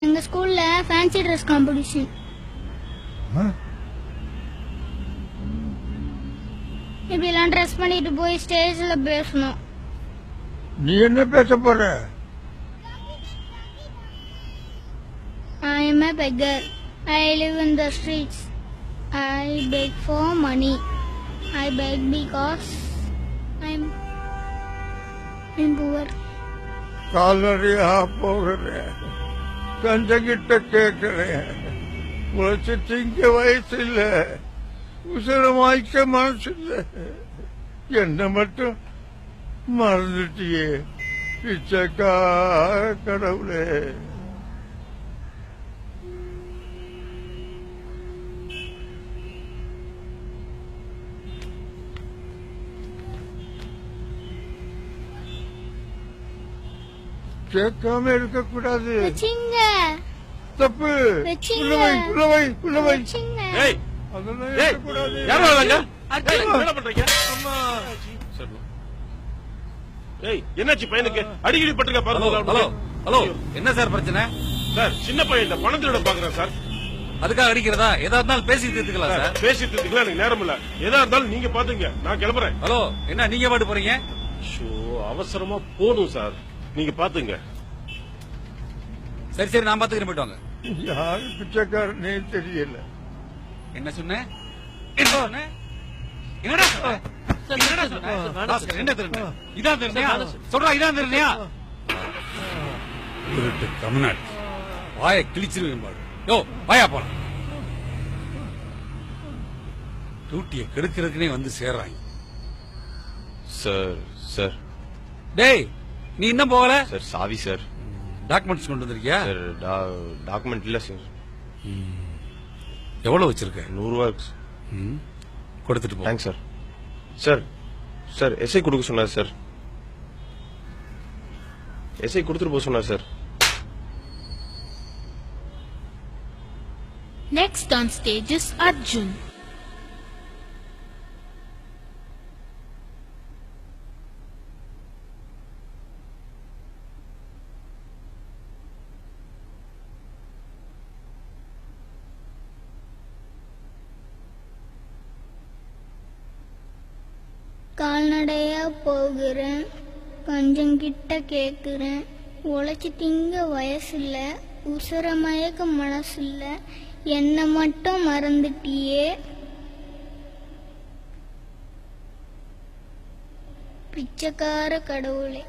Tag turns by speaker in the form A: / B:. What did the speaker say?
A: எங்க ஸ்கூல்ல fancy dress competition. இப்படிலாம் ட்ரெஸ் பண்ணிட்டு போய் ஸ்டேஜ்ல பேசணும்.
B: நீ என்ன பேச போற?
A: I am a beggar. I live in the streets. I beg for money. I beg because I'm poor.
B: கால்நடையா போகிறேன், கஞ்சங்கிட்ட கேட்கிறேன். உழைச்சு திங்க வயசு இல்ல, உசரமாய்க்க மனசு இல்ல. என்ன மட்டும் மறந்துட்டியே பிச்சைக்கா கடவுளே. கேட்காம இருக்க கூடாது, தப்பு.
C: என்னாச்சு பையனுக்கு? அடிக்கடி பட்டிருக்க பாருங்க.
D: ஹலோ, என்ன சார் பிரச்சனை?
C: சார் சின்ன பையன் பணத்தோட பாக்குறேன் சார்.
D: அதுக்காக அடிக்கிறதா? எதா இருந்தாலும் பேசி தீர்த்துக்கலாம் சார்.
C: பேசி தீர்த்துக்கலாம், எனக்கு நேரம் இல்ல. எதா இருந்தாலும் நீங்க பாத்துங்க, நான் கிளம்புறேன்.
D: ஹலோ, என்ன நீங்க பாட்டு போறீங்க?
C: அவசரமா போதும் சார், நீங்க பாத்துங்க.
D: சரி நான் பாத்துக்கிறேன், போயிட்டு வாங்க.
B: யாரு பிச்சைக்காரனே தெரியல.
D: என்ன சொன்ன? என்னடா என்ன தெரிஞ்ச? இதான் தெரிஞ்சா சொல்றா, இதான் தெரிஞ்சா? இருட்டு தமிழ்நாடு வாய கிழிச்சிருவேன் பாரு. யோ வாயா போலாம். டூட்டியை கெடுக்கிறதுக்குனே வந்து சேர்றாங்க.
C: சார் சார்
D: டேய், நீ இன்னும் போகல?
C: சார் சாவி சார்.
D: டாக்குமெண்ட்ஸ் கொண்டு வந்திருக்கியா?
C: சார் டாக்குமெண்ட் இல்ல சார்.
D: எவ்வளவு வச்சிருக்க?
C: 100 ரூபா
D: கொடுத்துட்டு போ.
C: Thanks sir. Sir sir SI கொடுக்க சொன்னார் சார். எஸ்ஐ கொடுத்துட்டு போக சொன்னார் sir.
E: Next on stage is Arjun.
A: கால்நடையா போகிறேன், கொஞ்சம் கிட்ட கேக்குறேன். உழைச்சி திங்க வயசு இல்ல, உசுர மயக்க மனசு இல்ல. என்ன மட்டும் மறந்துட்டியே பிச்சைக்கார கடவுளே.